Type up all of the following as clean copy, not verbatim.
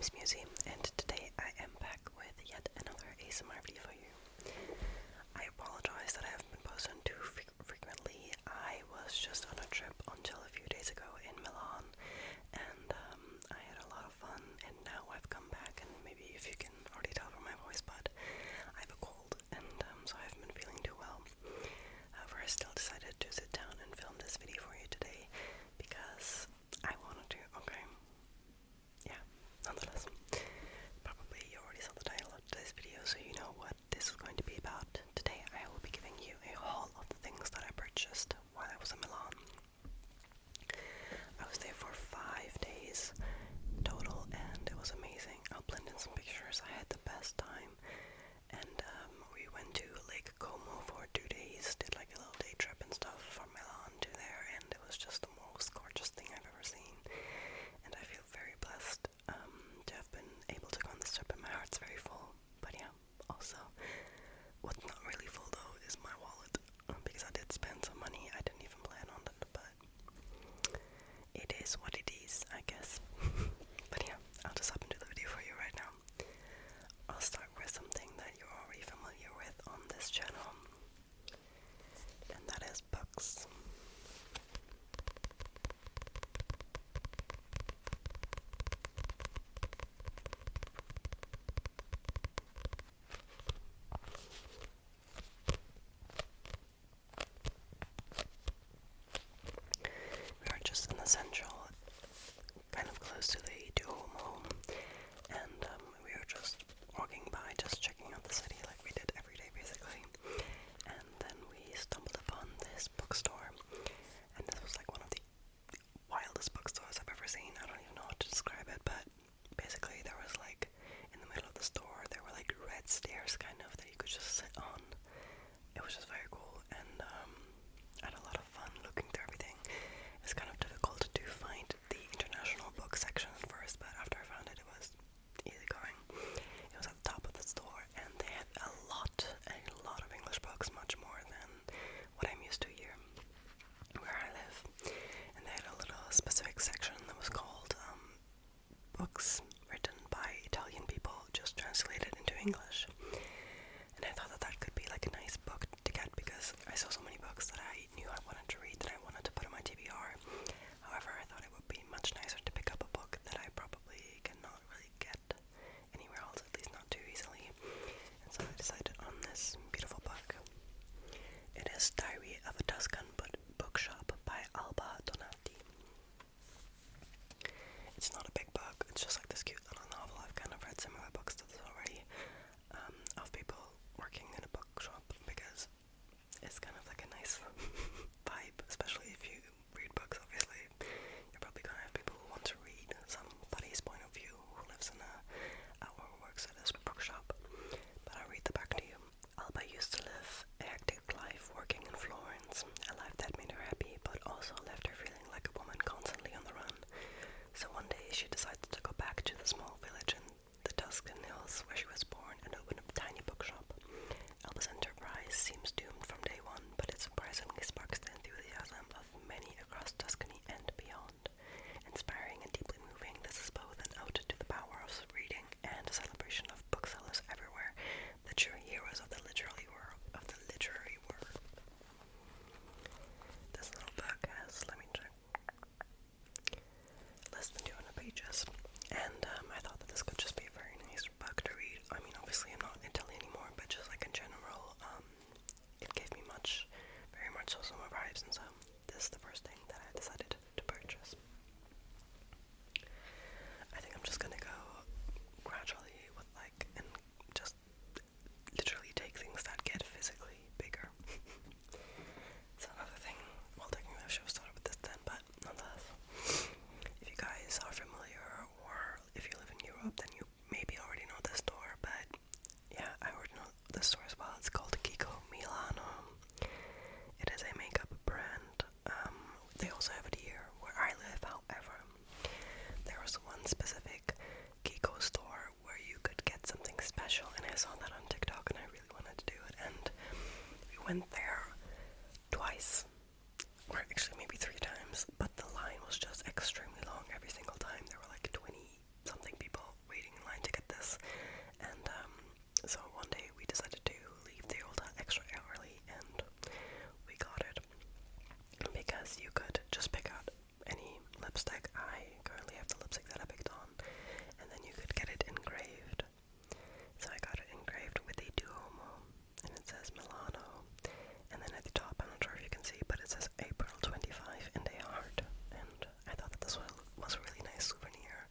name's Musi, and today I am back with yet another ASMR video for you. I apologize that I haven't been posting too frequently. I was just on a trip until a few days ago in Milan, and I had a lot of fun, and now I've come back, and maybe if you can already tell from my voice, but I have a cold, and so I haven't been feeling too well. However, I still decided to sit down and film this video for you today, because I wanted to, okay? Yeah, nonetheless. Probably you already saw the title of today's video, so you know what this is going to be about. Today I will be giving you a haul of the things that I purchased while I was in Milan. I was there for 5 days total, and it was amazing. I'll blend in some pictures. I had the best time, and we went to Lake Como for 2 days, did like a little day trip and stuff from Milan to there, and it was just the most gorgeous thing I've ever seen. And I feel very blessed to have been able to go on this trip, and my heart's very full. But yeah, also, what's not really full though is my wallet, because I did spend some money. I didn't even plan on it, but it is what it is, I guess. But yeah, I'll just hop into the video for you right now. I'll start with something that you're already familiar with on this channel, and that is books. We are just in the central, kind of close to the Duomo, and we were just walking by, just checking out the city like we did every day basically, and then we stumbled upon this bookstore, and this was like one of the wildest bookstores I've ever seen. I don't even know how to describe it, but basically there was like, in the middle of the store, there were like red stairs kind of that you could just sit on. It was just very cool, and I had a lot of fun looking through everything. It was kind of difficult to find the international book section at first, but after I found it, it was easy going. It was at the top of the store, and they had a lot of English books, much more than what I'm used to here where I live. And they had a little specific section that was called books written by Italian people, just translated into English. And I thought that that could be like a nice book to get, because I saw so many books that I knew I wanted to read, that I wanted to put on my TBR. However, I thought it would be much nicer to pick up a book that I probably cannot really get anywhere else, at least not too easily. And so I decided on this beautiful book. It is Diary of a Tuscan Bookshop by Alba Donati. It's not a big book, it's just like this cute little novel. I've kind of read similar books to this already, of people working in a bookshop, because it's kind of like a nice vibe, especially if you read books. Obviously, you're probably gonna have people who want to read somebody's point of view who lives in or works at this bookshop. But I'll read the back to you. Alba used to live a hectic life working in Florence, a life that made her happy, but also left her feeling like a woman constantly on the run. So one day she decided to go back to the small village in the Tuscan hills where she was born and open a tiny bookshop. Alba's enterprise seems doomed from day one, but it surprisingly sparks the enthusiasm of many across Tuscany and beyond. Inspiring and deeply moving, this is both an ode to the power of reading and a celebration of booksellers everywhere, the true heroes of the literary world. This little book has, let me check, less than 200 pages, and I thought that this could just be a very nice book to read. I mean, obviously I'm not in Italy anymore, but just like in general, it gave me very much so summer vibes, and so this is the first thing that I decided to purchase. I think I'm just gonna go gradually with and just literally take things that get physically bigger. It's another thing. Well, technically I should have started with this then, but nonetheless. If you guys are familiar, or if you live in Europe, then you maybe already know this store, but yeah, I already know this store as well. It's called Kiko Milano. It is a makeup brand. They also have it here where I live, however. There was one specific Kiko store where you could get something special, and I saw that on TikTok and I really wanted to do it, and we went there twice, or actually maybe 3 times, but the line was just extremely long every single time. There were like 20 something people waiting says Milano, and then at the top, I'm not sure if you can see, but it says April 25 and a heart. And I thought that this was a really nice souvenir.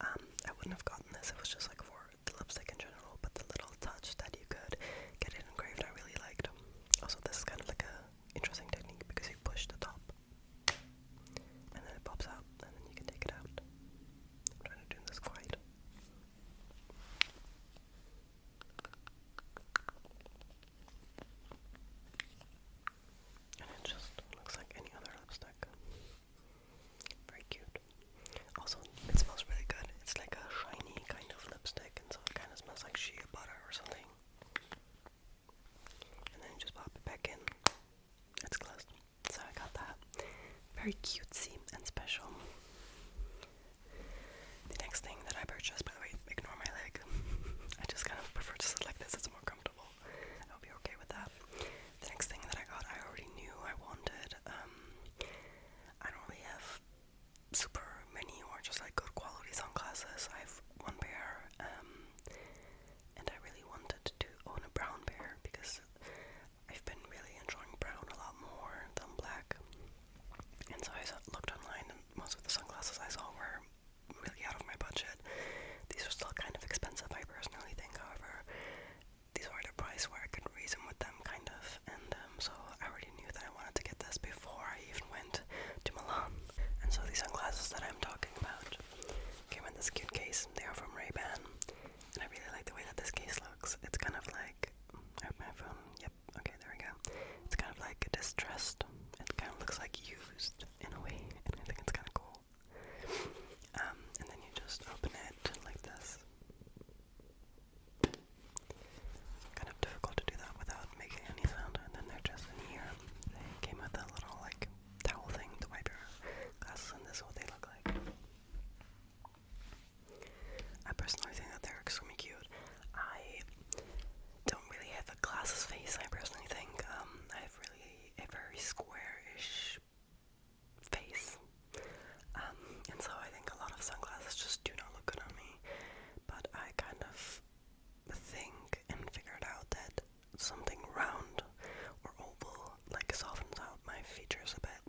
I wouldn't have gotten this, it was just like for the lipstick in general, but the little touch that you could get it engraved I really liked. Also, this is kind of like a interesting technique because you push the top and then it pops out and then you can take it out. I'm trying to do this quiet. And it just looks like any other lipstick. Very cute. Also, it smells really good. It's like a shiny kind of lipstick, and so it kind of smells like shea butter or something. And then you just pop it back in. It's closed. So I got that. Very cutesy and special. The next thing that I purchased, by the way, ignore my leg. I just kind of prefer to sit like this. It's more comfortable. I hope you're okay with that. The next thing that I got, I already knew I wanted. I don't really have super many or just like good quality sunglasses. I have one pair, and I really wanted to own a brown pair because I've been really enjoying brown a lot more than black. And so I looked online, and most of the sunglasses I saw were really out of my budget. These are still kind of expensive, I personally think. However, these were the price where I could reason with them, kind of. And so I already knew that I wanted to get this before I even went to Milan. And so these sunglasses that I'm talking about came in this cute case. They are from Rayban, and I really like the way that this case looks. It's kind of like, I have my phone, yep, okay, there we go. It's kind of like distressed. It kind of looks like used in a way, and I think it's kind of cool. And then you just open it like this. Kind of difficult to do that without making any sound. And then they're just in here. They came with a little like towel thing to wipe your glasses, and this is what they look like. I personally think that they're extremely cute. I don't really have a glasses face, I personally think. I have really a very squarish face. And so I think a lot of sunglasses just do not look good on me. But I kind of think and figured out that something round or oval like softens out my features a bit.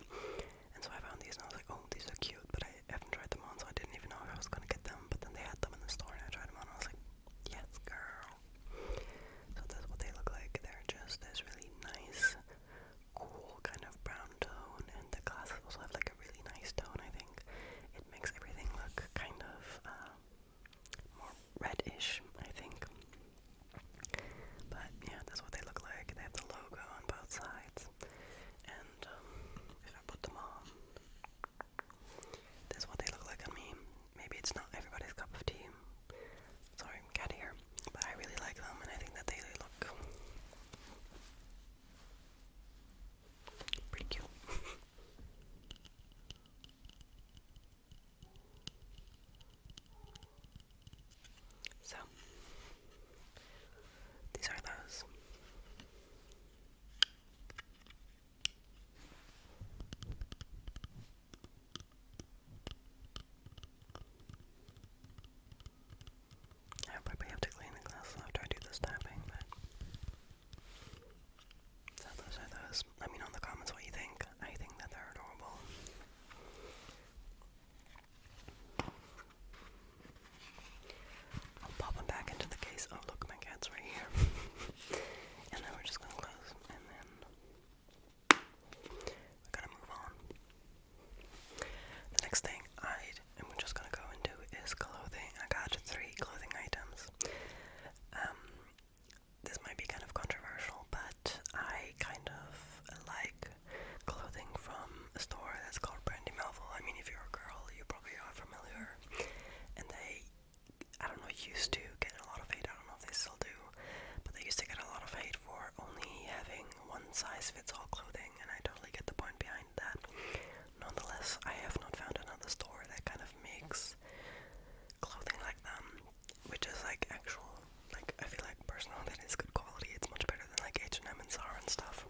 And so I found these and I was like, oh, these are cute, but I haven't tried them on, so I didn't even know if I was gonna get them. But then they had them in the store and I tried them on and I was like, yes, girl. So that's what they look like. They're just this really nice, cool kind of brown tone, and the glasses also have like a really nice tone. I think it makes everything look kind of more reddish, I think. But yeah, that's what they look like. They have the logo on both sides, and if I put them on, this is what they look like on me. Maybe it's not everybody's cup of tea. Sorry, cat here, but I really like them, and I think that they look pretty cute. So, these are those. I probably have to clean the glasses after I do this tapping, but so those are those. Let me know in the comments what you think. I think that they're adorable. I'll pop them back into the case. Oh look, my cat's right here. And then we're just gonna close, and then we're gonna move on. The next thing I'm just gonna go into is clothing. I got 3 clothing items. This might be kind of controversial, but I kind of like clothing from a store that's called Brandy. I mean, if you're a girl, you probably are familiar. And they, I don't know, used to get a lot of hate. I don't know if they still do, but they used to get a lot of hate for only having one size fits all clothing, and I totally get the point behind that. Nonetheless, I have not found another store that kind of makes clothing like them, which is like actual, like, I feel like personally that is good quality. It's much better than like H&M and Zara and stuff.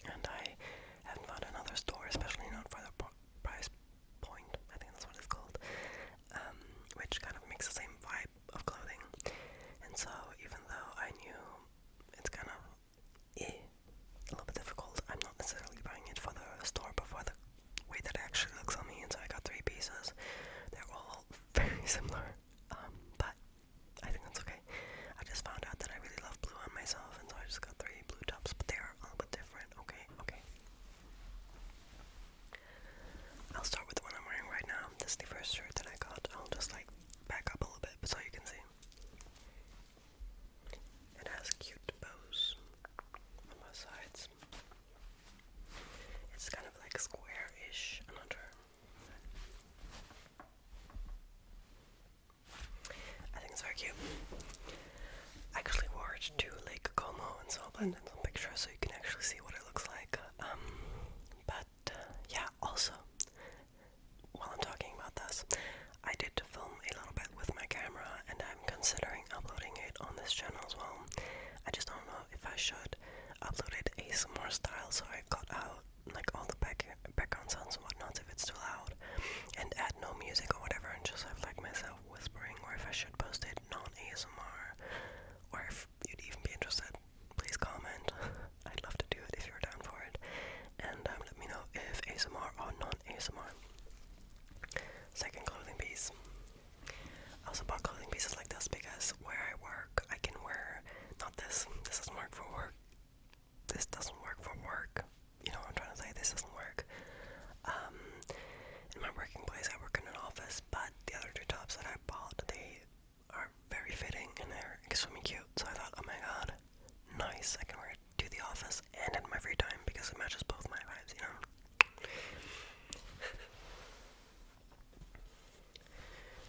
And I haven't found another store, especially not for the price point, I think that's what it's called, which kind of makes the same vibe of clothing. And so even though I knew it's kind of blend in some pictures so you can actually see what it looks like. Yeah, also, while I'm talking about this, I did film a little bit with my camera, and I'm considering uploading it on this channel as well. I just don't know if I should upload it ASMR style, so I cut out like all the background sounds and whatnot if it's too loud, and add no music or whatever, and just have like myself whispering, or if I should post it non-ASMR, or if you'd even be interested, please comment. I'd love to do it if you're down for it, and let me know if ASMR or non-ASMR. Second clothing piece. I also bought clothing pieces like this because where I work, I can wear, not this, this doesn't work for work, this doesn't work for work, you know what I'm trying to say, this doesn't work. In my working place, I work in an office, but the other two tops that I bought, they are very fitting and they're extremely cute, so I thought, oh my god, nice, I can wear it to the office and in my free time because it matches both my vibes, you know.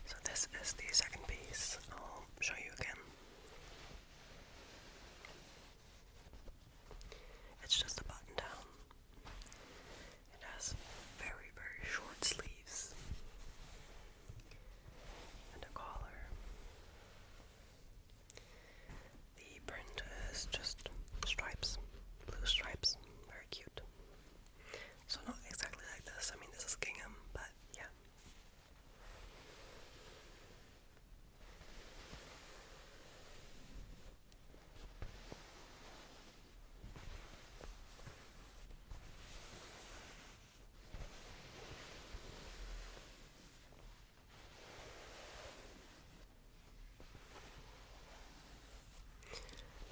So this is the second piece. I'll show you again. It's just a button down. It has very, very short sleeves and a collar. The print is just stripes, blue stripes, very cute. So not exactly like this, I mean this is gingham, but yeah.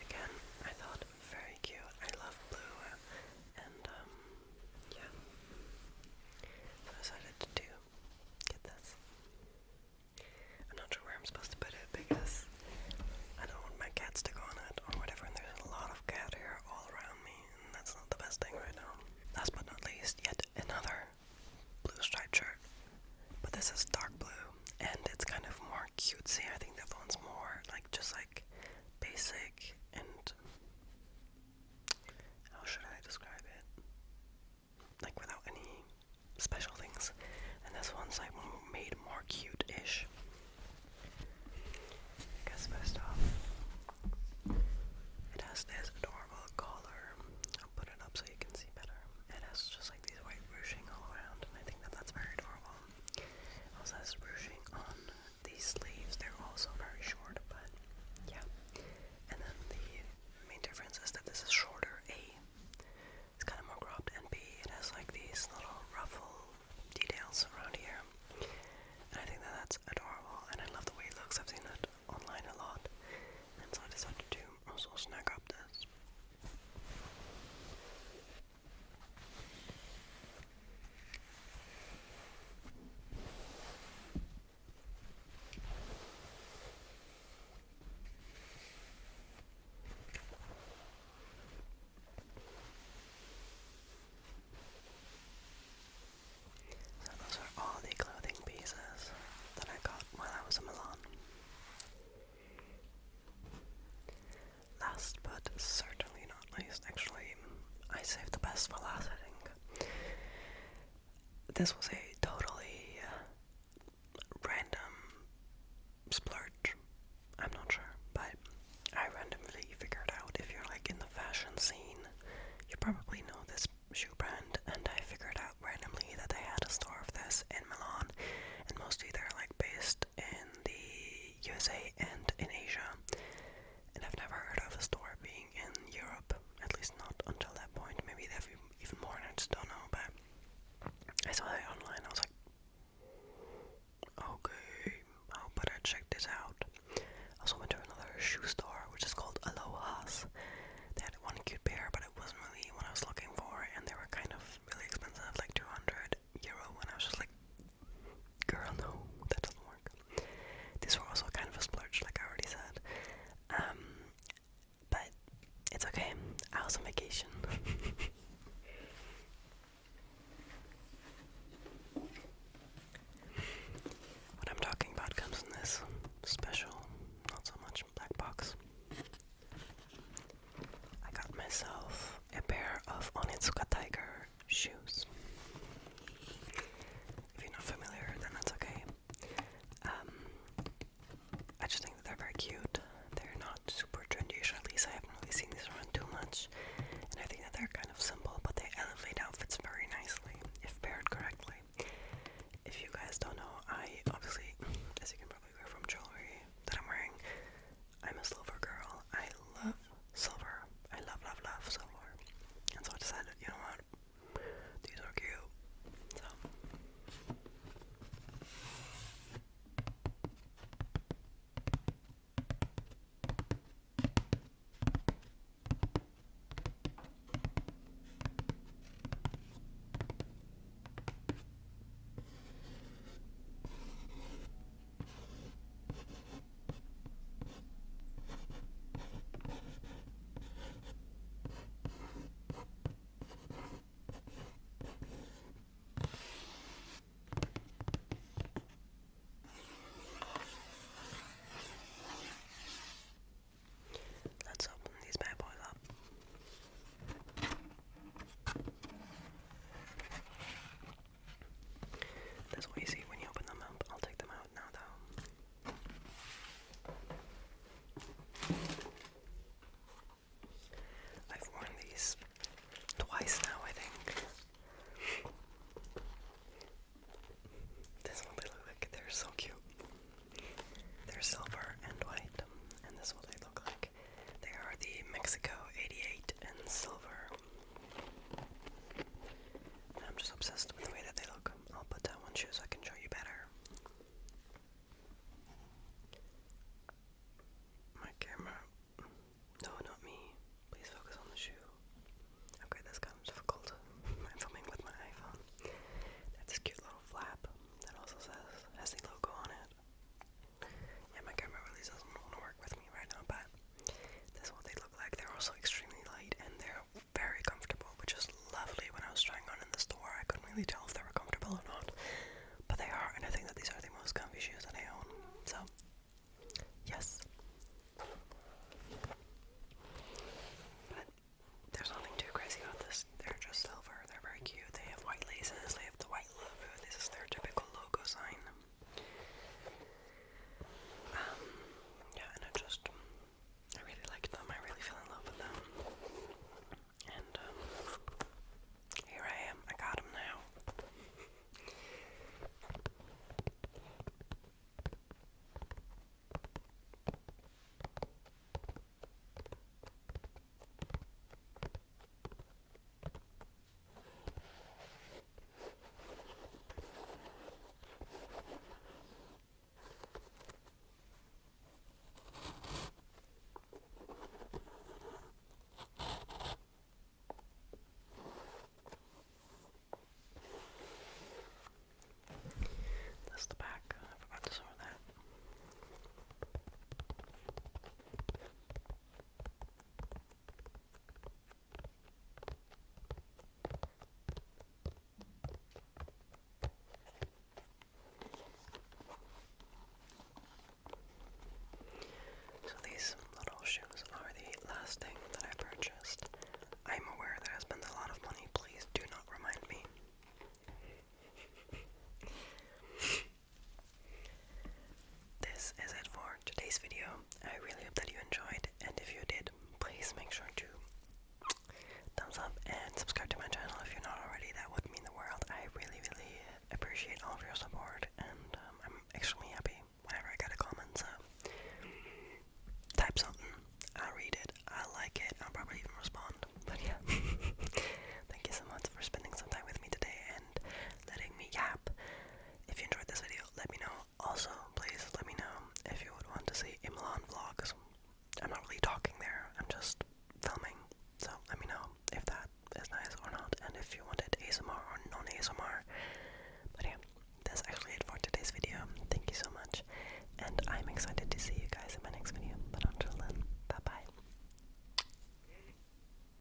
Again, I thought very cute. I love blue, and yeah. So I decided to get this. I'm not sure where I'm supposed to put it because I don't want my cats to go on it or whatever, and there's a lot of cat hair all around me, and that's not the best thing right now. Last but not least, yet another blue striped shirt, but this is dark blue, and it's kind of more cutesy. I think that one's more like just like basic and how should I describe it? Like without any special things. And this one's like made more cute-ish. I guess first off, it has this adorable collar. I'll put it up so you can see better. It has just like these white ruching all around, and I think that that's very adorable. It also has ruching on these sleeves. They're also very short, but yeah. And then the main difference is that this is shorter. A, it's kind of more cropped, and B, it has like these little ruffle details around here. And I think that that's adorable, and I love the way it looks. I've seen it online a lot, and so I decided to also snag up this. So those are all the clothing pieces that I got while I was in Milan. Last but certainly not least, actually, I saved the best for last, I think. This was a totally random splurge. I'm not sure, but I randomly figured out if you're like in the fashion scene, you probably know this shoe brand, and I figured out randomly that they had a store of this in Milan, and mostly they're like based in the USA and in Asia, and I've never heard of a store being in Europe, at least not until that point. Maybe they have even more and I just don't know, but I saw it online. I was like, okay, how about I check this out. I also went to another shoe store, which is called Aloha's. They had one cute pair, but it wasn't really what I was looking for, and they were kind of really expensive, like €200, and I was just like, girl, no, that doesn't work. These were also kind of a splurge, like I already said. But it's okay. I was on vacation.